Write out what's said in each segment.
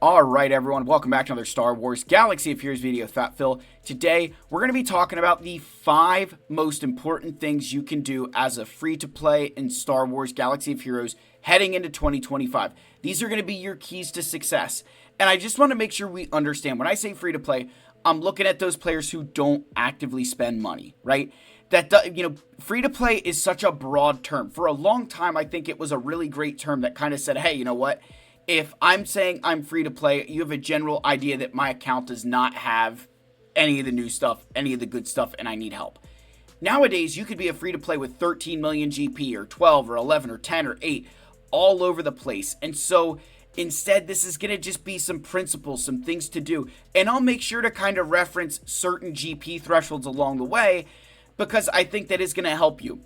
Alright everyone, welcome back to another Star Wars Galaxy of Heroes video with Fat Phil. Today, we're going to be talking about the 5 most important things you can do as a free-to-play in Star Wars Galaxy of Heroes heading into 2025. These are going to be your keys to success. And I just want to make sure we understand, when I say free-to-play, I'm looking at those players who don't actively spend money, right? Free-to-play is such a broad term. For a long time, I think it was a really great term that kind of said, hey, you know what? If I'm saying I'm free to play, you have a general idea that my account does not have any of the new stuff, any of the good stuff, and I need help. Nowadays, you could be a free to play with 13 million GP or 12 or 11 or 10 or 8 all over the place. And so instead, this is going to just be some principles, some things to do. And I'll make sure to kind of reference certain GP thresholds along the way because I think that is going to help you.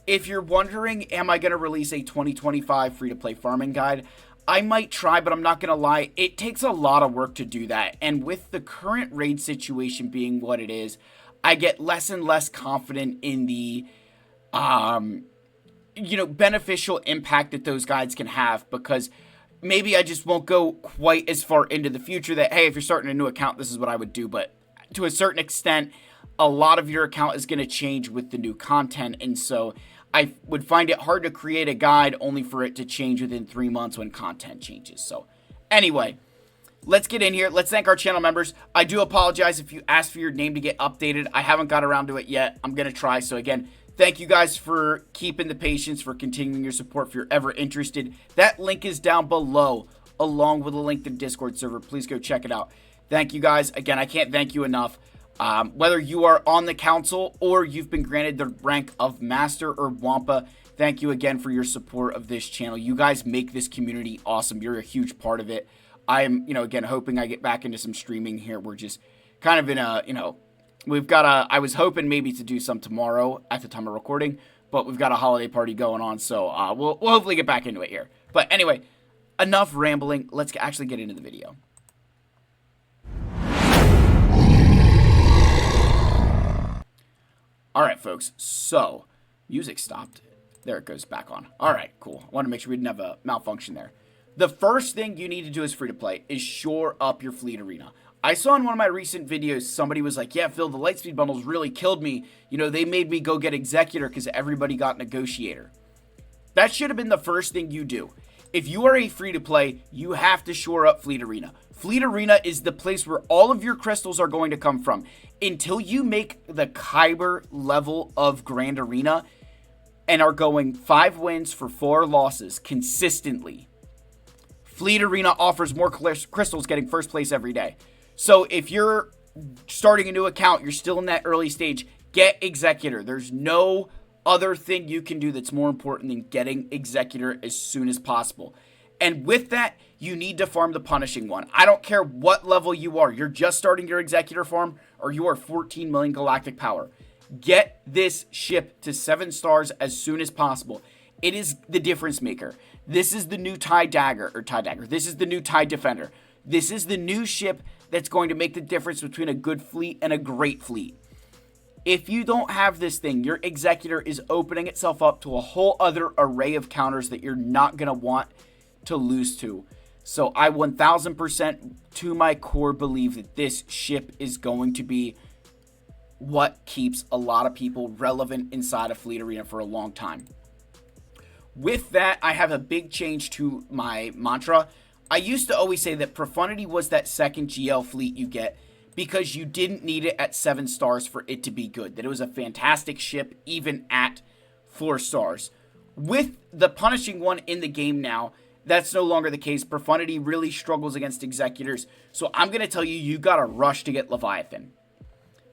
If you're wondering, am I going to release a 2025 free to play farming guide? I might try, but I'm not going to lie, it takes a lot of work to do that. And with the current raid situation being what it is, I get less and less confident in the, beneficial impact that those guides can have because maybe I just won't go quite as far into the future that, hey, if you're starting a new account, this is what I would do. But to a certain extent, a lot of your account is going to change with the new content. And so I would find it hard to create a guide only for it to change within 3 months when content changes. So anyway, let's get in here. Let's thank our channel members. I do apologize if you asked for your name to get updated. I haven't got around to it yet. I'm going to try. So again, thank you guys for keeping the patience, for continuing your support. If you're ever interested, that link is down below along with a link to the Discord server. Please go check it out. Thank you guys. Again, I can't thank you enough. Whether you are on the council or you've been granted the rank of Master or Wampa, thank you again for your support of this channel. You guys make this community awesome. You're a huge part of it. I am, again, hoping I get back into some streaming here. We're just kind of in a, I was hoping maybe to do some tomorrow at the time of recording, but we've got a holiday party going on, so we'll hopefully get back into it here. But anyway, enough rambling. Let's actually get into the video. Alright, folks, so, music stopped. There it goes back on. Alright, cool. I want to make sure we didn't have a malfunction there. The first thing you need to do as free-to-play is shore up your fleet arena. I saw in one of my recent videos, somebody was like, yeah, Phil, the Lightspeed bundles really killed me. They made me go get Executor because everybody got Negotiator. That should have been the first thing you do. If you are a free-to-play, you have to shore up Fleet Arena. Fleet Arena is the place where all of your crystals are going to come from. Until you make the Kyber level of Grand Arena and are going 5 wins for 4 losses consistently, Fleet Arena offers more crystals getting first place every day. So if you're starting a new account, you're still in that early stage, get Executor. There's no other thing you can do that's more important than getting Executor as soon as possible. And with that, you need to farm the Punishing One. I don't care what level you are. You're just starting your Executor farm, or you are 14 million galactic power. Get this ship to 7 stars as soon as possible. It is the difference maker. This is the new TIE Dagger. This is the new TIE Defender. This is the new ship that's going to make the difference between a good fleet and a great fleet. If you don't have this thing, your Executor is opening itself up to a whole other array of counters that you're not going to want to lose to. So I 1000% to my core believe that this ship is going to be what keeps a lot of people relevant inside of Fleet Arena for a long time. With that, I have a big change to my mantra. I used to always say that Profundity was that second GL fleet you get because you didn't need it at 7 stars for it to be good. That it was a fantastic ship even at 4 stars. With the Punishing One in the game now, that's no longer the case. Profundity really struggles against Executors. So I'm going to tell you, you got to rush to get Leviathan.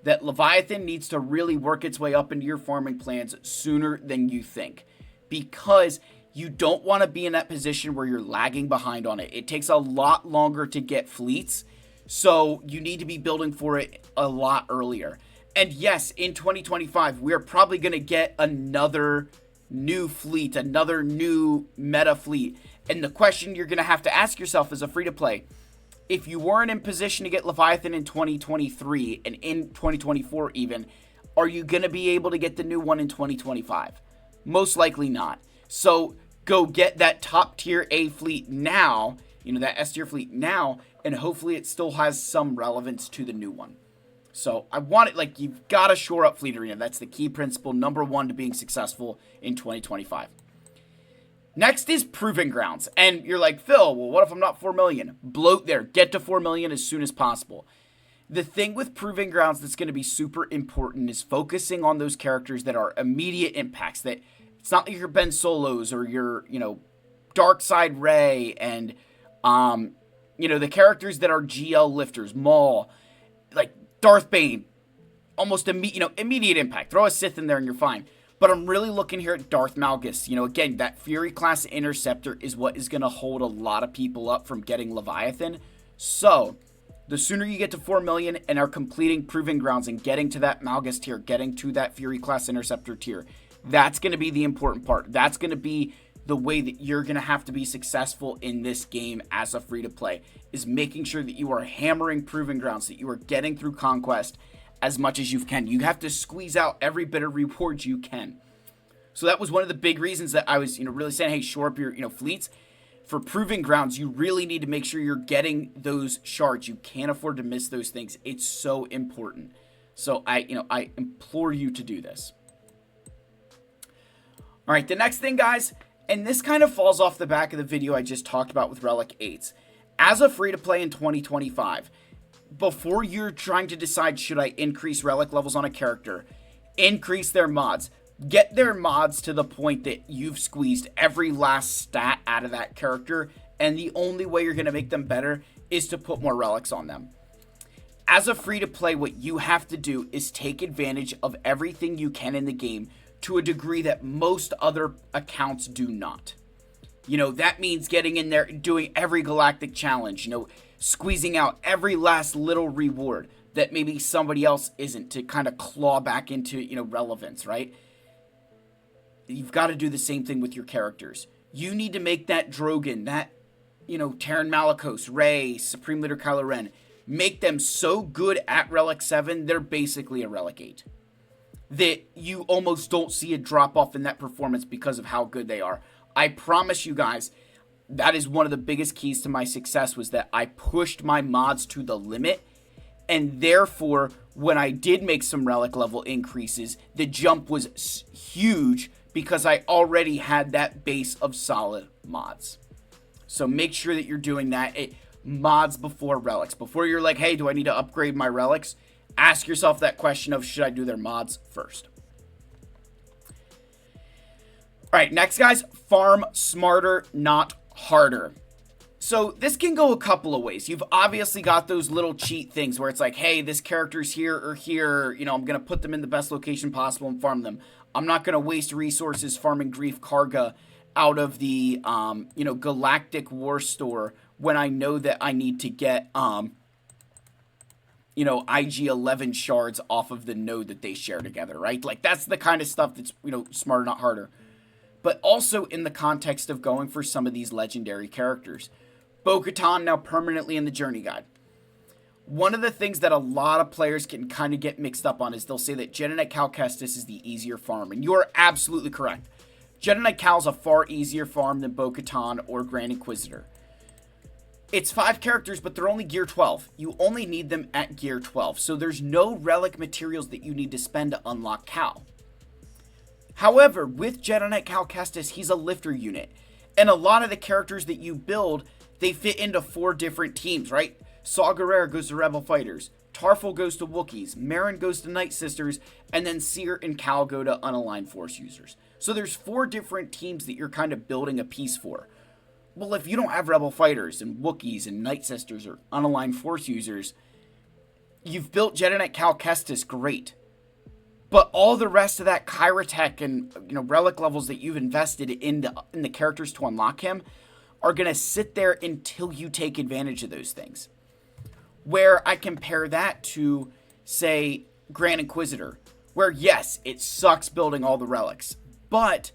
That Leviathan needs to really work its way up into your farming plans sooner than you think. Because you don't want to be in that position where you're lagging behind on it. It takes a lot longer to get fleets. So you need to be building for it a lot earlier. And yes, in 2025, we're probably going to get another new fleet, another new meta fleet. And the question you're going to have to ask yourself as a free-to-play, if you weren't in position to get Leviathan in 2023 and in 2024 even, are you going to be able to get the new one in 2025? Most likely not. So go get that top tier A fleet now that S tier fleet now, and hopefully it still has some relevance to the new one. So I want it, like, you've got to shore up Fleet Arena. That's the key principle, number one, to being successful in 2025. Next is Proving Grounds. And you're like, Phil, well, what if I'm not 4 million? Bloat there. Get to 4 million as soon as possible. The thing with Proving Grounds that's going to be super important is focusing on those characters that are immediate impacts. That it's not like your Ben Solos or your, Darkside Ray and, the characters that are GL lifters, Maul, like Darth Bane, almost immediate impact. Throw a Sith in there and you're fine. But I'm really looking here at Darth Malgus. Again, that Fury class Interceptor is what is going to hold a lot of people up from getting Leviathan. So, the sooner you get to 4 million and are completing Proving Grounds and getting to that Malgus tier, getting to that Fury class Interceptor tier, that's going to be the important part. That's going to be the way that you're going to have to be successful in this game as a free-to-play, is making sure that you are hammering Proving Grounds, that you are getting through Conquest as much as you can. You have to squeeze out every bit of rewards you can. So that was one of the big reasons that I was, really saying, hey, shore up your, fleets. For Proving Grounds, you really need to make sure you're getting those shards. You can't afford to miss those things. It's so important. So I implore you to do this. All right, the next thing, guys, and this kind of falls off the back of the video I just talked about with Relic 8s. As a free-to-play in 2025, before you're trying to decide, should I increase relic levels on a character, increase their mods. Get their mods to the point that you've squeezed every last stat out of that character, and the only way you're going to make them better is to put more relics on them. As a free-to-play, what you have to do is take advantage of everything you can in the game to a degree that most other accounts do not. That means getting in there, doing every galactic challenge, squeezing out every last little reward that maybe somebody else isn't, to kind of claw back into, relevance, right? You've got to do the same thing with your characters. You need to make that Drogon, that, Terran Malicos, Rey, Supreme Leader Kylo Ren, make them so good at Relic 7, they're basically a Relic 8. That you almost don't see a drop off in that performance because of how good they are. I promise you guys, that is one of the biggest keys to my success, was that I pushed my mods to the limit, and therefore, when I did make some relic level increases, the jump was huge because I already had that base of solid mods. So make sure that you're doing that. Mods before relics. Before you're like, hey, do I need to upgrade my relics? Ask yourself that question of, should I do their mods first? All right, next, guys, farm smarter, not harder. So this can go a couple of ways. You've obviously got those little cheat things where it's like, hey, this character's here or here. I'm going to put them in the best location possible and farm them. I'm not going to waste resources farming Grief Karga out of the, Galactic War Store when I know that I need to get, IG-11 shards off of the node that they share together, right? Like, that's the kind of stuff that's, smarter, not harder. But also in the context of going for some of these legendary characters. Bo-Katan now permanently in the Journey Guide. One of the things that a lot of players can kind of get mixed up on is they'll say that Jedi Knight Cal Kestis is the easier farm. And you're absolutely correct. Jedi Knight Cal is a far easier farm than Bo-Katan or Grand Inquisitor. It's 5 characters, but they're only gear 12. You only need them at gear 12. So there's no relic materials that you need to spend to unlock Cal. However, with Jedi Knight Cal Kestis, he's a lifter unit. And a lot of the characters that you build, they fit into 4 different teams, right? Saw Gerrera goes to Rebel Fighters. Tarful goes to Wookiees. Marin goes to Night Sisters. And then Seer and Cal go to Unaligned Force users. So there's 4 different teams that you're kind of building a piece for. Well, if you don't have Rebel Fighters and Wookiees and Night Sisters or Unaligned Force users, you've built Jedi Knight Cal Kestis, great. But all the rest of that Kyrotech and relic levels that you've invested in the characters to unlock him are going to sit there until you take advantage of those things. Where I compare that to, say, Grand Inquisitor, where yes, it sucks building all the relics, but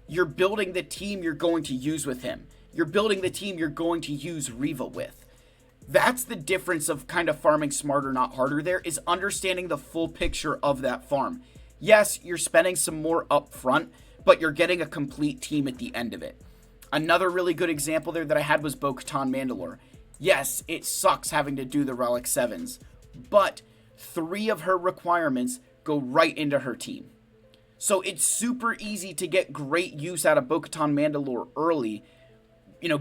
you're building the team you're going to use with him. You're building the team you're going to use Reva with. That's the difference of kind of farming smarter, not harder there, is understanding the full picture of that farm. Yes, you're spending some more up front, but you're getting a complete team at the end of it. Another really good example there that I had was Bo-Katan Mandalore. Yes, it sucks having to do the Relic 7s, but 3 of her requirements go right into her team. So it's super easy to get great use out of Bo-Katan Mandalore early,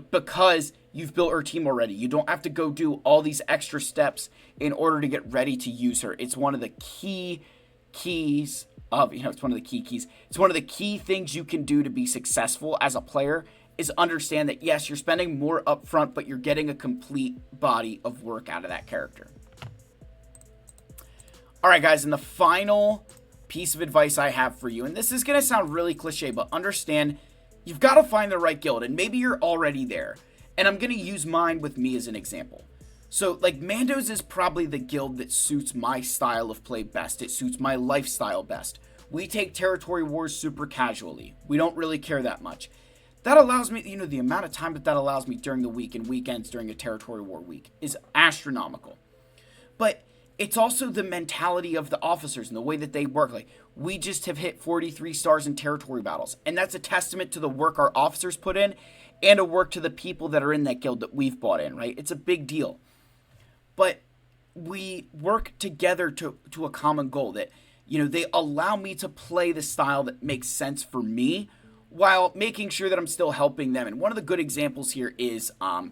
because you've built her team already. You don't have to go do all these extra steps in order to get ready to use her. It's one of the keys of, it's one of the key keys. It's one of the key things you can do to be successful as a player is understand that, yes, you're spending more upfront, but you're getting a complete body of work out of that character. All right, guys, and the final piece of advice I have for you, and this is going to sound really cliche, but understand you've got to find the right guild, and maybe you're already there. And I'm going to use mine with me as an example. So, like, Mando's is probably the guild that suits my style of play best. It suits my lifestyle best. We take territory wars super casually. We don't really care that much. That allows me, the amount of time that allows me during the week and weekends during a territory war week is astronomical. But it's also the mentality of the officers and the way that they work. Like, we just have hit 43 stars in territory battles. And that's a testament to the work our officers put in and a work to the people that are in that guild that we've bought in, right? It's a big deal. But we work together to a common goal that, they allow me to play the style that makes sense for me while making sure that I'm still helping them. And one of the good examples here is, I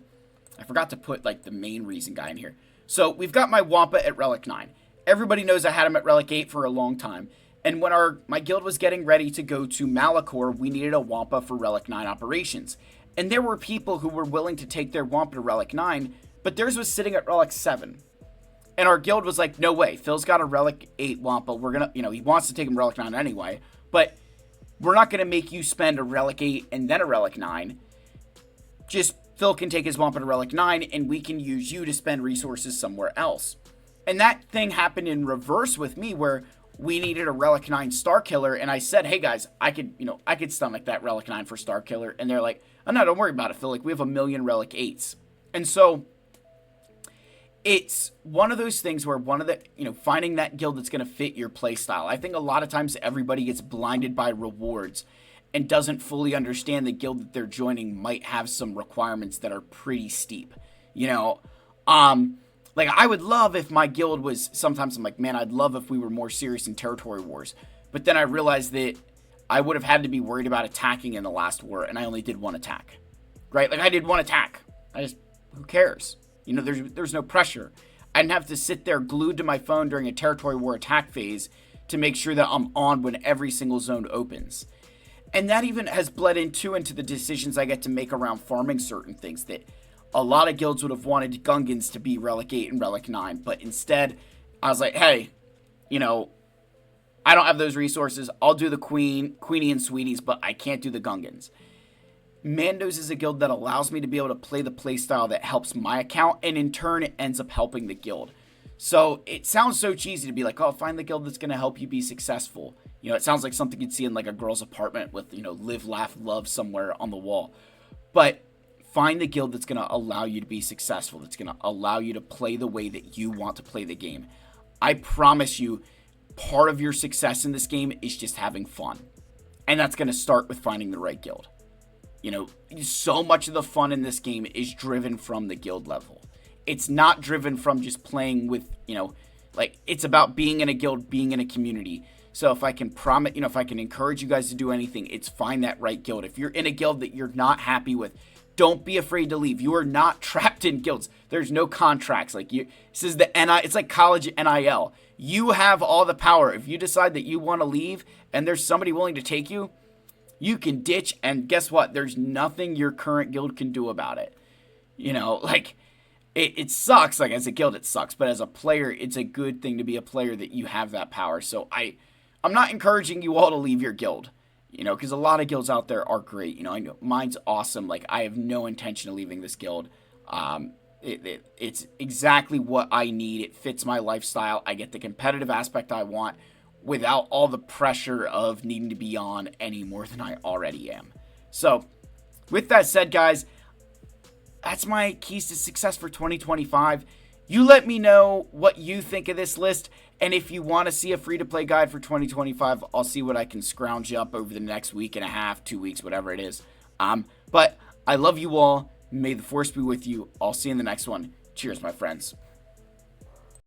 forgot to put, the main reason guy in here. So we've got my Wampa at Relic 9. Everybody knows I had him at Relic 8 for a long time. And when my guild was getting ready to go to Malachor, we needed a Wampa for Relic 9 operations. And there were people who were willing to take their Wampa to Relic 9, but theirs was sitting at Relic 7. And our guild was like, no way, Phil's got a Relic 8 Wampa. We're going to, he wants to take him Relic 9 anyway, but we're not going to make you spend a Relic 8 and then a Relic 9. Just Phil can take his Wampa to Relic 9, and we can use you to spend resources somewhere else. And that thing happened in reverse with me, where we needed a Relic 9 Star Killer, and I said, hey guys, I could stomach that Relic 9 for Star Killer. And they're like, oh no, don't worry about it, Phil. Like, we have a million Relic 8s. And so it's one of those things where finding that guild that's going to fit your play style. I think a lot of times everybody gets blinded by rewards and doesn't fully understand the guild that they're joining might have some requirements that are pretty steep. I would love if my guild was, sometimes I'm like, man, I'd love if we were more serious in territory wars. But then I realized that I would have had to be worried about attacking in the last war, and I only did 1 attack. Right? Like, I did 1 attack. Who cares? There's no pressure. I didn't have to sit there glued to my phone during a territory war attack phase to make sure that I'm on when every single zone opens. And that even has bled into the decisions I get to make around farming certain things that a lot of guilds would have wanted Gungans to be Relic 8 and Relic 9. But instead, I was like, hey, I don't have those resources. I'll do the Queenie and Sweeties, but I can't do the Gungans. Mando's is a guild that allows me to be able to play the playstyle that helps my account, and in turn, it ends up helping the guild. So it sounds so cheesy to be like, oh, find the guild that's going to help you be successful. It sounds like something you'd see in like a girl's apartment with, live, laugh, love somewhere on the wall. But find the guild that's going to allow you to be successful, that's going to allow you to play the way that you want to play the game. I promise you, part of your success in this game is just having fun. And that's going to start with finding the right guild. So much of the fun in this game is driven from the guild level. It's not driven from just playing with, it's about being in a guild, being in a community. So if I can if I can encourage you guys to do anything, it's find that right guild. If you're in a guild that you're not happy with, don't be afraid to leave. You are not trapped in guilds. There's no contracts. This is it's like college NIL. You have all the power. If you decide that you want to leave and there's somebody willing to take you, you can ditch, and guess what? There's nothing your current guild can do about it. It sucks. As a guild, it sucks. But as a player, it's a good thing to be a player that you have that power. So I'm not encouraging you all to leave your guild, because a lot of guilds out there are great. I know mine's awesome. I have no intention of leaving this guild. It's exactly what I need. It fits my lifestyle. I get the competitive aspect I want without all the pressure of needing to be on any more than I already am. So, with that said, guys, that's my keys to success for 2025. You let me know what you think of this list, and if you want to see a free-to-play guide for 2025, I'll see what I can scrounge up over the next week and a half, 2 weeks, whatever it is. But I love you all. May the force be with you. I'll see you in the next one. Cheers, my friends.